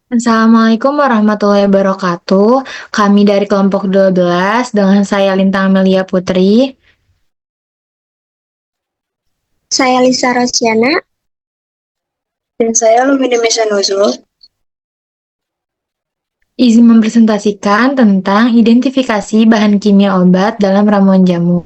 Assalamualaikum warahmatullahi wabarakatuh. Kami dari kelompok 12 dengan saya Lintang Melia Putri. Saya Lisa Rosiana. Dan saya Lumini Nuzul. Izin mempresentasikan tentang identifikasi bahan kimia obat dalam ramuan jamu.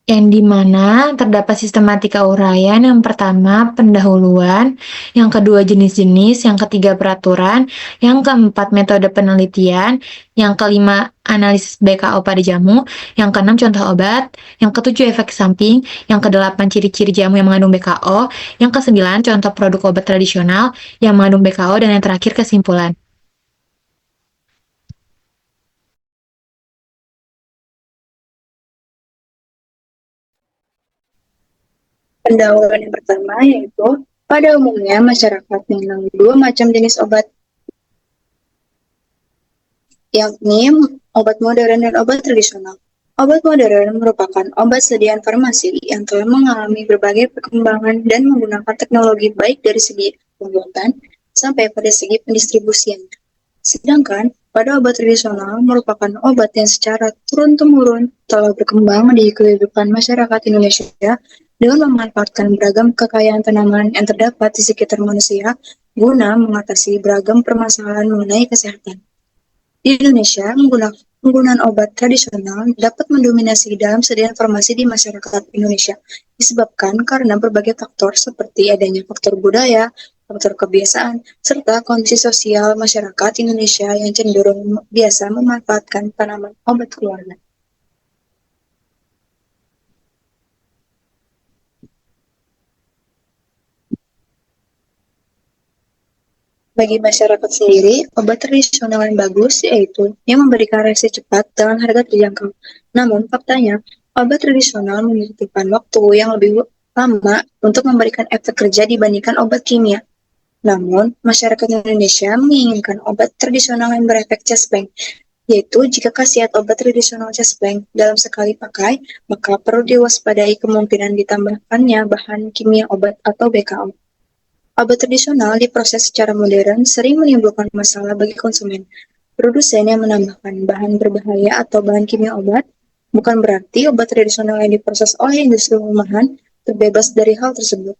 Yang dimana terdapat sistematika uraian. Yang pertama, pendahuluan. Yang kedua, jenis-jenis. Yang ketiga, peraturan. Yang keempat, metode penelitian. Yang kelima, analisis BKO pada jamu. Yang keenam, contoh obat. Yang ketujuh, efek samping. Yang kedelapan, ciri-ciri jamu yang mengandung BKO. Yang kesembilan, contoh produk obat tradisional yang mengandung BKO. Dan yang terakhir, kesimpulan. Pendahuluan yang pertama yaitu, pada umumnya masyarakat mengenal dua macam jenis obat, yakni obat modern dan obat tradisional. Obat modern merupakan obat sediaan farmasi yang telah mengalami berbagai perkembangan dan menggunakan teknologi baik dari segi pembuatan sampai pada segi pendistribusian. Sedangkan pada obat tradisional merupakan obat yang secara turun-temurun telah berkembang di kehidupan masyarakat Indonesia dengan memanfaatkan beragam kekayaan tanaman yang terdapat di sekitar manusia guna mengatasi beragam permasalahan mengenai kesehatan. Di Indonesia, penggunaan obat tradisional dapat mendominasi dalam sediaan farmasi di masyarakat Indonesia, disebabkan karena berbagai faktor seperti adanya faktor budaya, faktor kebiasaan, serta kondisi sosial masyarakat Indonesia yang cenderung biasa memanfaatkan tanaman obat keluarga. Bagi masyarakat sendiri, obat tradisional yang bagus yaitu yang memberikan reaksi cepat dengan harga terjangkau. Namun, faktanya, obat tradisional membutuhkan waktu yang lebih lama untuk memberikan efek kerja dibandingkan obat kimia. Namun, masyarakat Indonesia menginginkan obat tradisional yang berefek chestbang, yaitu jika khasiat obat tradisional chestbang dalam sekali pakai, maka perlu diwaspadai kemungkinan ditambahkannya bahan kimia obat atau BKO. Obat tradisional diproses secara modern sering menimbulkan masalah bagi konsumen. Produsen yang menambahkan bahan berbahaya atau bahan kimia obat, bukan berarti obat tradisional yang diproses oleh industri rumahan terbebas dari hal tersebut.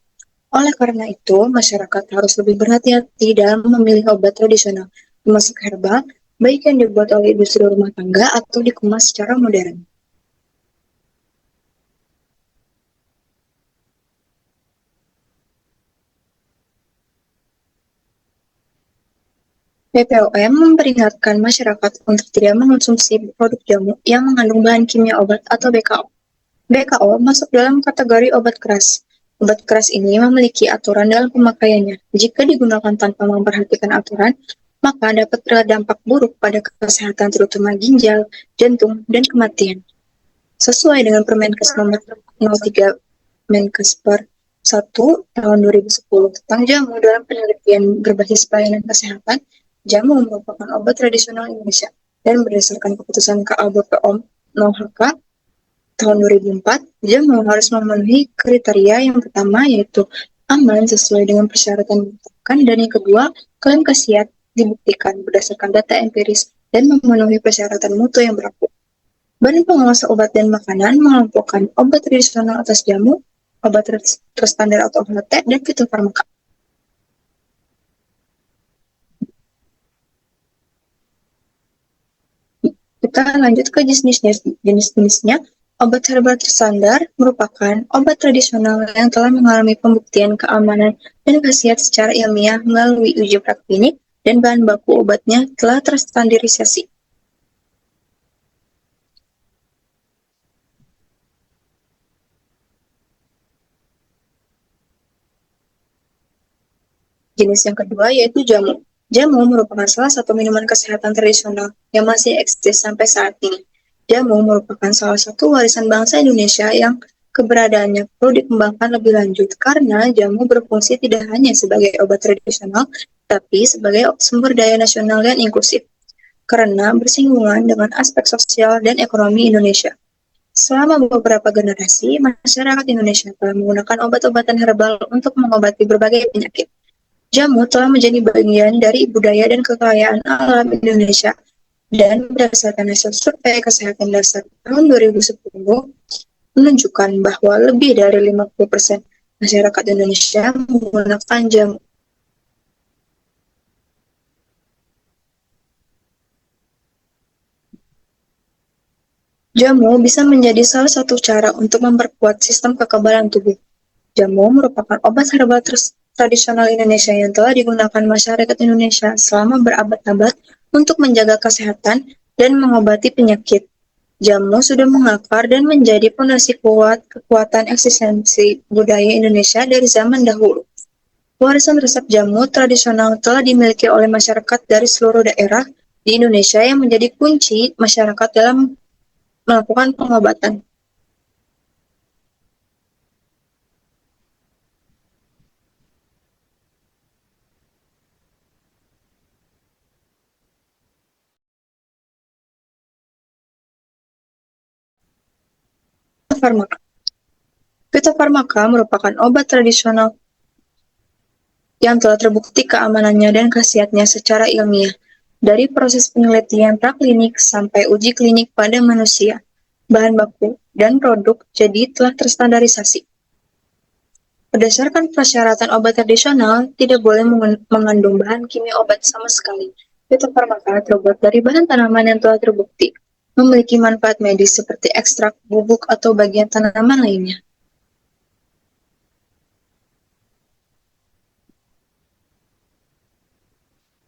Oleh karena itu, masyarakat harus lebih berhati-hati dalam memilih obat tradisional, termasuk herbal, baik yang dibuat oleh industri rumah tangga atau dikemas secara modern. BPOM memperingatkan masyarakat untuk tidak mengonsumsi produk jamu yang mengandung bahan kimia obat atau BKO. BKO masuk dalam kategori obat keras. Obat keras ini memiliki aturan dalam pemakaiannya. Jika digunakan tanpa memperhatikan aturan, maka dapat berdampak buruk pada kesehatan terutama ginjal, jantung, dan kematian. Sesuai dengan Permenkes nomor 03 Menkes per 1 tahun 2010 tentang jamu dalam penelitian berbasis pelayanan kesehatan, jamu merupakan obat tradisional Indonesia dan berdasarkan keputusan KA BPOM 0HK tahun 2004, jamu harus memenuhi kriteria yang pertama yaitu aman sesuai dengan persyaratan ditetapkan, dan yang kedua, klaim khasiat dibuktikan berdasarkan data empiris dan memenuhi persyaratan mutu yang berlaku. Badan Pengawas Obat dan Makanan mengelompokkan obat tradisional atas jamu, obat terstandar atau OHT, dan fitofarmaka. Kita lanjut ke jenis-jenisnya. Obat herbal terstandar merupakan obat tradisional yang telah mengalami pembuktian keamanan dan khasiat secara ilmiah melalui uji praklinik dan bahan baku obatnya telah terstandarisasi. Jenis yang kedua yaitu jamu. Jamu merupakan salah satu minuman kesehatan tradisional yang masih eksis sampai saat ini. Jamu merupakan salah satu warisan bangsa Indonesia yang keberadaannya perlu dikembangkan lebih lanjut karena jamu berfungsi tidak hanya sebagai obat tradisional, tapi sebagai sumber daya nasional yang inklusif karena bersinggungan dengan aspek sosial dan ekonomi Indonesia. Selama beberapa generasi, masyarakat Indonesia telah menggunakan obat-obatan herbal untuk mengobati berbagai penyakit. Jamu telah menjadi bagian dari budaya dan kekayaan alam Indonesia. Dan berdasarkan hasil survei kesehatan dasar tahun 2010, menunjukkan bahwa lebih dari 50% masyarakat Indonesia menggunakan jamu. Jamu bisa menjadi salah satu cara untuk memperkuat sistem kekebalan tubuh. Jamu merupakan obat herbal tradisional Indonesia yang telah digunakan masyarakat Indonesia selama berabad-abad untuk menjaga kesehatan dan mengobati penyakit. Jamu sudah mengakar dan menjadi fondasi kekuatan eksistensi budaya Indonesia dari zaman dahulu. Warisan resep jamu tradisional telah dimiliki oleh masyarakat dari seluruh daerah di Indonesia yang menjadi kunci masyarakat dalam melakukan pengobatan. Farmaka. Fitofarmaka merupakan obat tradisional yang telah terbukti keamanannya dan khasiatnya secara ilmiah, dari proses penelitian praklinik sampai uji klinik pada manusia. Bahan baku dan produk jadi telah terstandarisasi. Berdasarkan persyaratan obat tradisional, tidak boleh mengandung bahan kimia obat sama sekali. Fitofarmaka terbuat dari bahan tanaman yang telah terbukti memiliki manfaat medis seperti ekstrak, bubuk, atau bagian tanaman lainnya.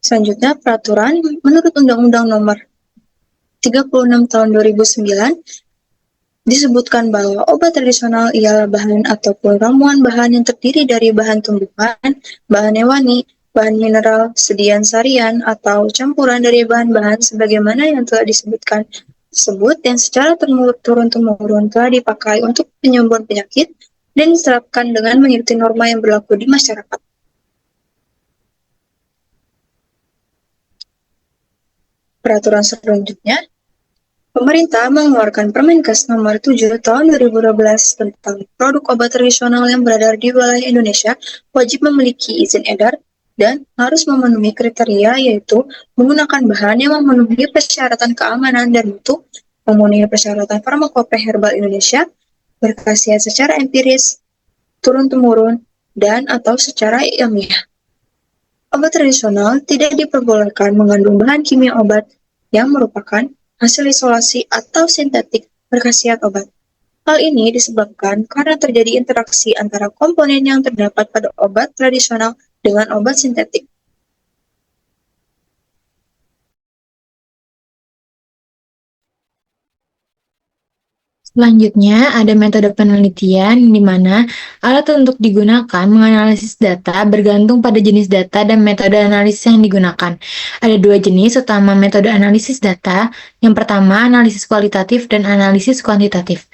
Selanjutnya, peraturan menurut Undang-Undang Nomor 36 Tahun 2009 disebutkan bahwa obat tradisional ialah bahan ataupun ramuan bahan yang terdiri dari bahan tumbuhan, bahan hewani, bahan mineral, sediaan sarian, atau campuran dari bahan-bahan sebagaimana yang telah disebutkan tersebut yang secara turun-temurun telah dipakai untuk penyembuhan penyakit dan diterapkan dengan mengikuti norma yang berlaku di masyarakat. Peraturan selanjutnya, pemerintah mengeluarkan Permenkes Nomor 7 Tahun 2012 tentang produk obat tradisional yang beredar di wilayah Indonesia wajib memiliki izin edar dan harus memenuhi kriteria, yaitu menggunakan bahan yang memenuhi persyaratan keamanan dan mutu, memenuhi persyaratan Farmakope Herbal Indonesia, berkhasiat secara empiris, turun-temurun, dan atau secara ilmiah. Obat tradisional tidak diperbolehkan mengandung bahan kimia obat yang merupakan hasil isolasi atau sintetik berkhasiat obat. Hal ini disebabkan karena terjadi interaksi antara komponen yang terdapat pada obat tradisional dengan obat sintetik. Selanjutnya, ada metode penelitian di mana alat untuk digunakan menganalisis data bergantung pada jenis data dan metode analisis yang digunakan. Ada dua jenis utama metode analisis data. Yang pertama, analisis kualitatif dan analisis kuantitatif.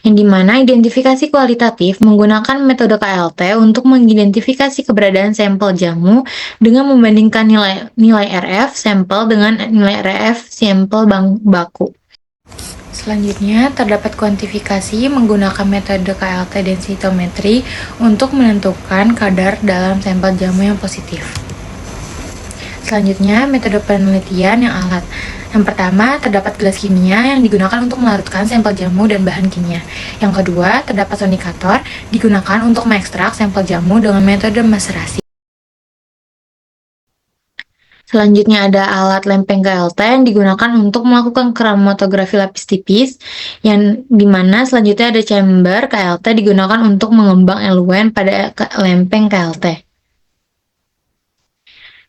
Yang dimana identifikasi kualitatif menggunakan metode KLT untuk mengidentifikasi keberadaan sampel jamu dengan membandingkan nilai RF sampel dengan nilai RF sampel baku. Selanjutnya, terdapat kuantifikasi menggunakan metode KLT densitometri untuk menentukan kadar dalam sampel jamu yang positif. Selanjutnya, metode penelitian yang alat. Yang pertama, terdapat gelas kimia yang digunakan untuk melarutkan sampel jamu dan bahan kimia. Yang kedua, terdapat sonikator digunakan untuk mengekstrak sampel jamu dengan metode maserasi. Selanjutnya ada alat lempeng KLT yang digunakan untuk melakukan kromatografi lapis tipis, yang dimana selanjutnya ada chamber KLT digunakan untuk mengembang eluen pada lempeng KLT.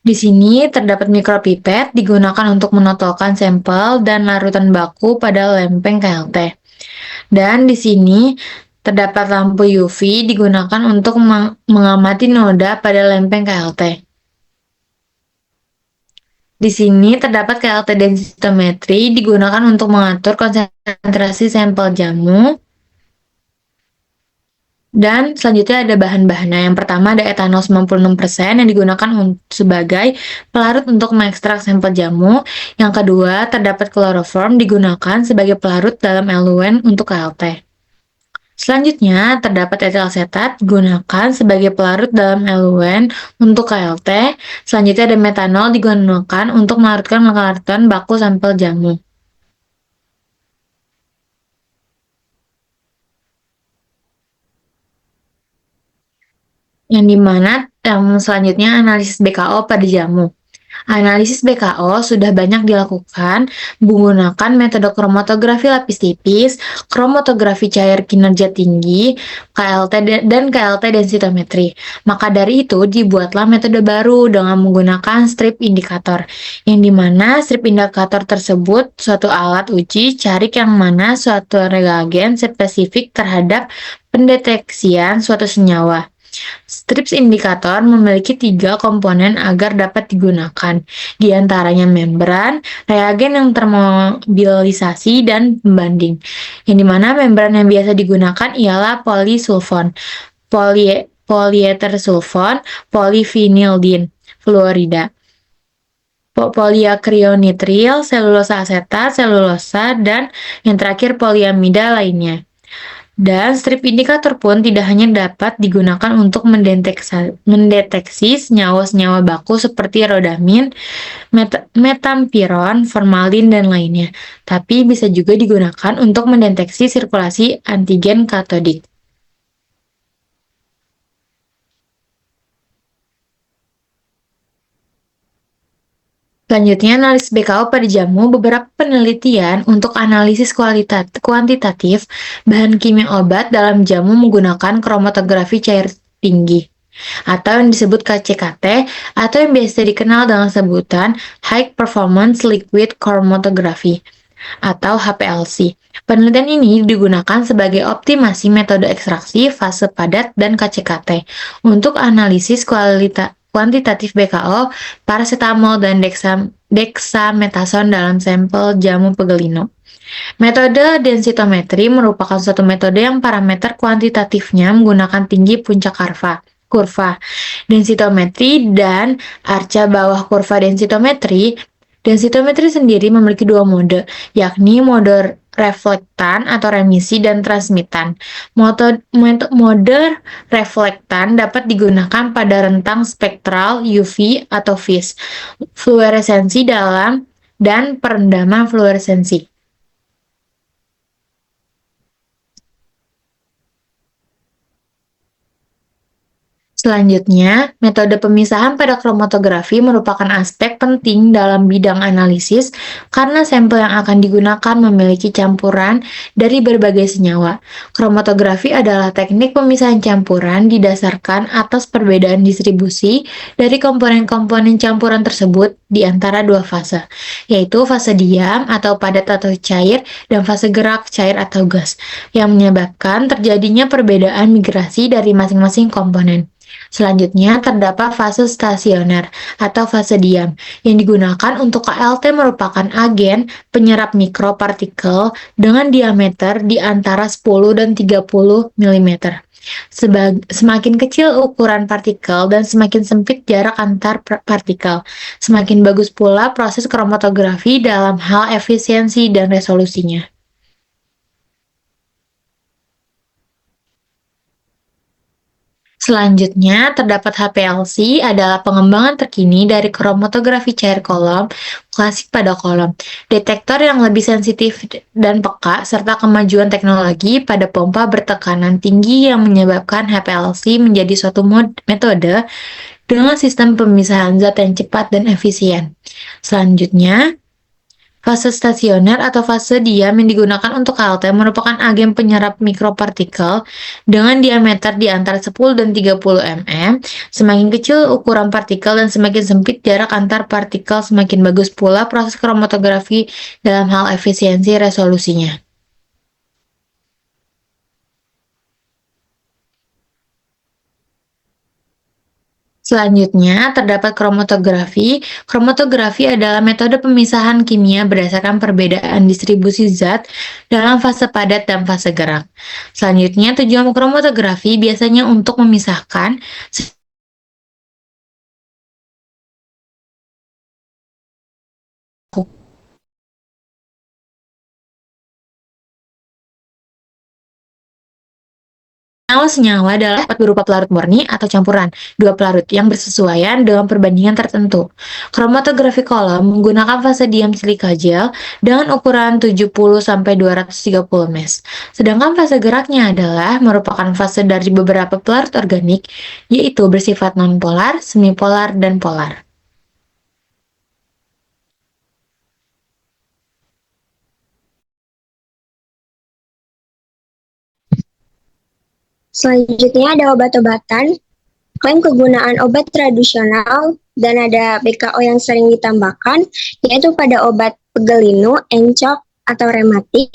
Di sini terdapat mikropipet digunakan untuk menotolkan sampel dan larutan baku pada lempeng KLT. Dan di sini terdapat lampu UV digunakan untuk mengamati noda pada lempeng KLT. Di sini terdapat KLT densitometri digunakan untuk mengatur konsentrasi sampel jamu Dan selanjutnya ada bahan-bahannya. Yang pertama ada etanol 96% yang digunakan sebagai pelarut untuk mengekstrak sampel jamu. Yang kedua, terdapat kloroform digunakan sebagai pelarut dalam eluen untuk KLT. Selanjutnya, terdapat etil asetat digunakan sebagai pelarut dalam eluen untuk KLT. Selanjutnya ada metanol digunakan untuk melarutkan baku sampel jamu. Yang dimana selanjutnya analisis BKO pada jamu. Analisis BKO sudah banyak dilakukan menggunakan metode kromatografi lapis tipis, kromatografi cair kinerja tinggi, KLT dan KLT densitometri. Maka dari itu dibuatlah metode baru dengan menggunakan strip indikator, yang dimana strip indikator tersebut suatu alat uji cari yang mana suatu reagen spesifik terhadap pendeteksian suatu senyawa. Strips indikator memiliki 3 komponen agar dapat digunakan, di antaranya membran, reagen yang termobilisasi, dan pembanding. Yang dimana membran yang biasa digunakan ialah polisulfon, polyether sulfon, polyvinylidin, fluorida, polyakriyonitril, selulosa asetat, selulosa, dan yang terakhir poliamida lainnya. Dan strip indikator pun tidak hanya dapat digunakan untuk mendeteksi senyawa-senyawa baku seperti rodamin, metampiron, formalin, dan lainnya, tapi bisa juga digunakan untuk mendeteksi sirkulasi antigen katodik. Selanjutnya, analisis BKO pada jamu. Beberapa penelitian untuk analisis kuantitatif bahan kimia obat dalam jamu menggunakan kromatografi cair tinggi, atau yang disebut KCKT, atau yang biasa dikenal dengan sebutan High Performance Liquid Chromatography, atau HPLC. Penelitian ini digunakan sebagai optimasi metode ekstraksi, fase padat, dan KCKT untuk analisis kuantitatif BKO, paracetamol, dan dexamethasone dalam sampel jamu pegelino. Metode densitometri merupakan suatu metode yang parameter kuantitatifnya menggunakan tinggi puncak kurva densitometri dan arca bawah kurva densitometri. Densitometri sendiri memiliki 2 mode, yakni mode reflektan atau remisi dan transmitan. Mode reflektan dapat digunakan pada rentang spektral UV atau vis, fluoresensi dalam, dan perendaman fluoresensi. Selanjutnya, metode pemisahan pada kromatografi merupakan aspek penting dalam bidang analisis karena sampel yang akan digunakan memiliki campuran dari berbagai senyawa. Kromatografi adalah teknik pemisahan campuran didasarkan atas perbedaan distribusi dari komponen-komponen campuran tersebut di antara 2 fase, yaitu fase diam atau padat atau cair dan fase gerak cair atau gas, yang menyebabkan terjadinya perbedaan migrasi dari masing-masing komponen. Selanjutnya, terdapat fase stasioner atau fase diam, yang digunakan untuk KLT merupakan agen penyerap mikropartikel dengan diameter di antara 10 dan 30 mm. Semakin kecil ukuran partikel dan semakin sempit jarak antar partikel, semakin bagus pula proses kromatografi dalam hal efisiensi dan resolusinya. Selanjutnya, terdapat HPLC adalah pengembangan terkini dari kromatografi cair kolom klasik pada kolom, detektor yang lebih sensitif dan peka, serta kemajuan teknologi pada pompa bertekanan tinggi yang menyebabkan HPLC menjadi suatu metode dengan sistem pemisahan zat yang cepat dan efisien. Selanjutnya, fase stasioner atau fase diam yang digunakan untuk KLT merupakan agen penyerap mikropartikel dengan diameter di antara 10 dan 30 mm. Semakin kecil ukuran partikel dan semakin sempit jarak antar partikel, semakin bagus pula proses kromatografi dalam hal efisiensi resolusinya. Selanjutnya, terdapat kromatografi. Kromatografi adalah metode pemisahan kimia berdasarkan perbedaan distribusi zat dalam fase padat dan fase gerak. Selanjutnya, tujuan kromatografi biasanya untuk memisahkan senyawa dapat berupa pelarut murni atau campuran dua pelarut yang bersesuaian dengan perbandingan tertentu. Kromatografi kolom menggunakan fase diam silika gel dengan ukuran 70–230 mes. Sedangkan fase geraknya adalah merupakan fase dari beberapa pelarut organik, yaitu bersifat nonpolar, semipolar, dan polar. Selanjutnya ada obat-obatan. Klaim kegunaan obat tradisional dan ada BKO yang sering ditambahkan, yaitu pada obat pegelinu, encok, atau rematik.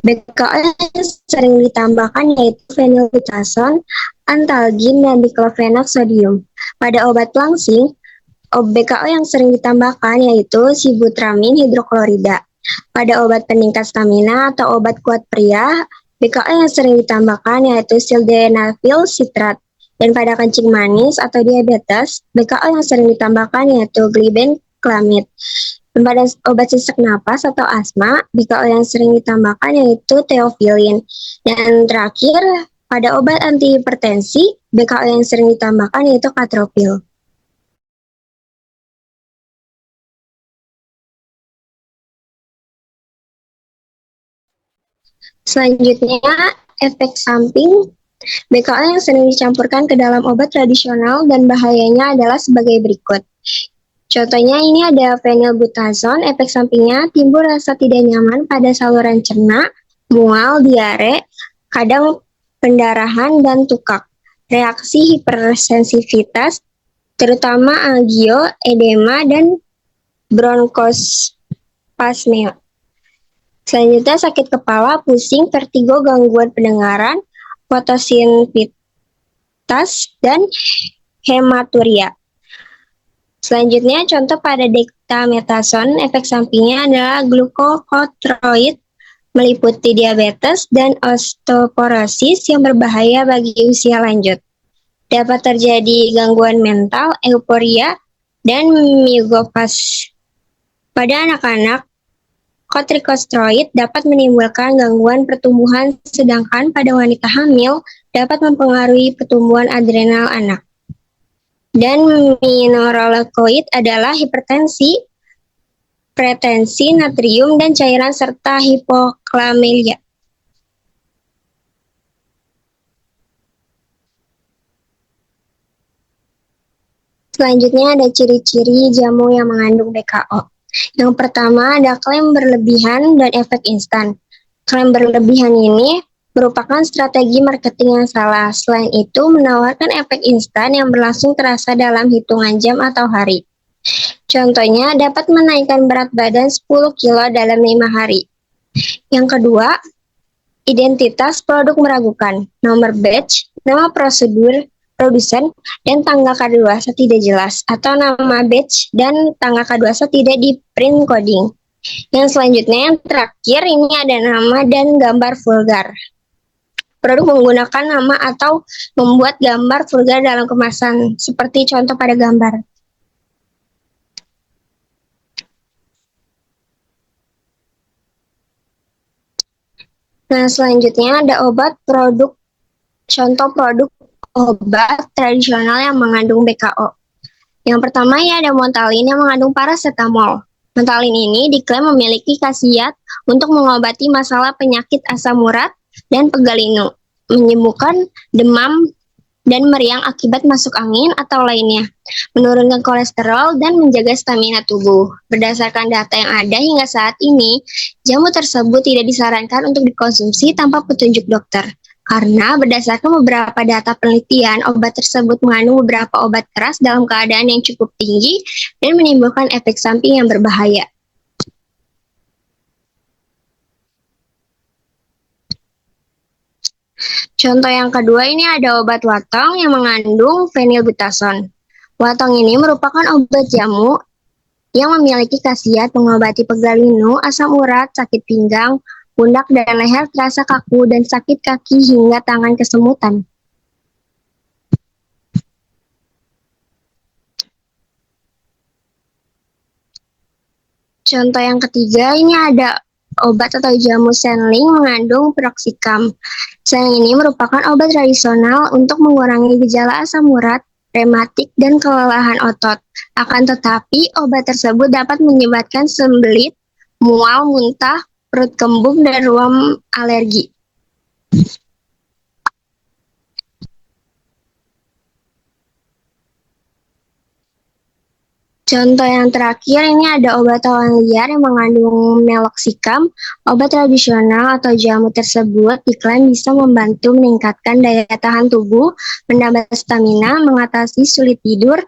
BKO yang sering ditambahkan yaitu phenylbutazon, antalgin, dan diklofenak sodium. Pada obat langsing, BKO yang sering ditambahkan yaitu sibutramin hidroklorida. Pada obat peningkat stamina atau obat kuat pria, BKO yang sering ditambahkan yaitu sildenafil sitrat. Dan pada kencing manis atau diabetes, BKO yang sering ditambahkan yaitu glibenclamid. Dan pada obat sesak napas atau asma, BKO yang sering ditambahkan yaitu theophylline. Dan terakhir, pada obat antihipertensi, BKO yang sering ditambahkan yaitu katropil. Selanjutnya, efek samping BKO yang sering dicampurkan ke dalam obat tradisional dan bahayanya adalah sebagai berikut. Contohnya ini ada phenylbutazon, efek sampingnya timbul rasa tidak nyaman pada saluran cerna, mual, diare, kadang pendarahan, dan tukak. Reaksi hipersensitivitas, terutama angio, edema, dan bronkospasmia. Selanjutnya sakit kepala, pusing, vertigo, gangguan pendengaran, fotosinfitas, dan hematuria. Selanjutnya, contoh pada dexamethasone, efek sampingnya adalah glukokortikoid, meliputi diabetes dan osteoporosis yang berbahaya bagi usia lanjut. Dapat terjadi gangguan mental, euforia, dan myogopas. Pada anak-anak, kortikosteroid dapat menimbulkan gangguan pertumbuhan, sedangkan pada wanita hamil dapat mempengaruhi pertumbuhan adrenal anak. Dan mineraloid adalah hipertensi, pretensi, natrium, dan cairan, serta hipoklamelia. Selanjutnya ada ciri-ciri jamu yang mengandung BKO. Yang pertama ada klaim berlebihan dan efek instan. Klaim berlebihan ini merupakan strategi marketing yang salah. Selain itu, menawarkan efek instan yang berlangsung terasa dalam hitungan jam atau hari. Contohnya, dapat menaikkan berat badan 10 kilo dalam 5 hari. Yang kedua, identitas produk meragukan. Nomor batch, nama prosedur, produsen, dan tanggal kadaluarsa tidak jelas, atau nama batch dan tanggal kadaluarsa tidak di print coding. Yang selanjutnya, yang terakhir, ini ada nama dan gambar vulgar. Produk menggunakan nama atau membuat gambar vulgar dalam kemasan, seperti contoh pada gambar. Nah, selanjutnya ada contoh produk obat tradisional yang mengandung BKO. Yang pertama ya ada Montalin yang mengandung paracetamol. Montalin ini diklaim memiliki khasiat untuk mengobati masalah penyakit asam urat dan pegalinu, menyembuhkan demam dan meriang akibat masuk angin atau lainnya, menurunkan kolesterol dan menjaga stamina tubuh. Berdasarkan data yang ada hingga saat ini, jamu tersebut tidak disarankan untuk dikonsumsi tanpa petunjuk dokter. Karena berdasarkan beberapa data penelitian, obat tersebut mengandung beberapa obat keras dalam keadaan yang cukup tinggi dan menimbulkan efek samping yang berbahaya. Contoh yang kedua ini ada obat watong yang mengandung fenilbutason. Watong ini merupakan obat jamu yang memiliki khasiat mengobati pegal linu, asam urat, sakit pinggang, pundak dan leher terasa kaku, dan sakit kaki hingga tangan kesemutan. Contoh yang ketiga ini ada obat atau jamu Senling mengandung piroxicam. Senling ini merupakan obat tradisional untuk mengurangi gejala asam urat, rematik, dan kelelahan otot. Akan tetapi, obat tersebut dapat menyebabkan sembelit, mual, muntah, perut kembung, dan ruam alergi. Contoh yang terakhir ini ada obat tawon liar yang mengandung meloxicam. Obat tradisional atau jamu tersebut diklaim bisa membantu meningkatkan daya tahan tubuh, menambah stamina, mengatasi sulit tidur,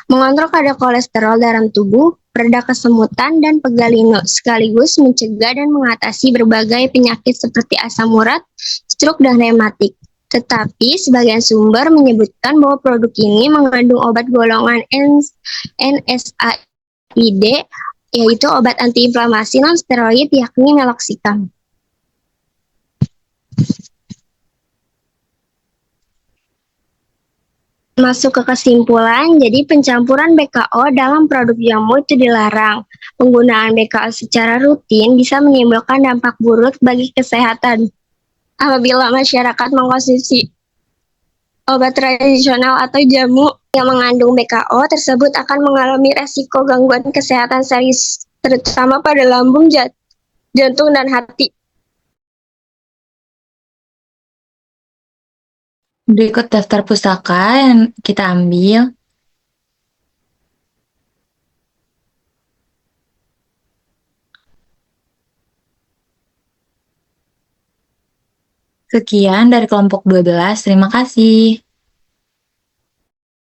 mengontrol kadar kolesterol dalam tubuh, pereda kesemutan dan pegal linu, sekaligus mencegah dan mengatasi berbagai penyakit seperti asam urat, stroke, dan rematik. Tetapi sebagian sumber menyebutkan bahwa produk ini mengandung obat golongan NSAID, yaitu obat antiinflamasi non-steroid yakni meloxicam. Masuk ke kesimpulan, jadi pencampuran BKO dalam produk jamu itu dilarang. Penggunaan BKO secara rutin bisa menimbulkan dampak buruk bagi kesehatan. Apabila masyarakat mengkonsumsi obat tradisional atau jamu yang mengandung BKO tersebut akan mengalami resiko gangguan kesehatan serius, terutama pada lambung, jantung, dan hati. Berikut daftar pustaka yang kita ambil. Sekian dari kelompok 12, terima kasih.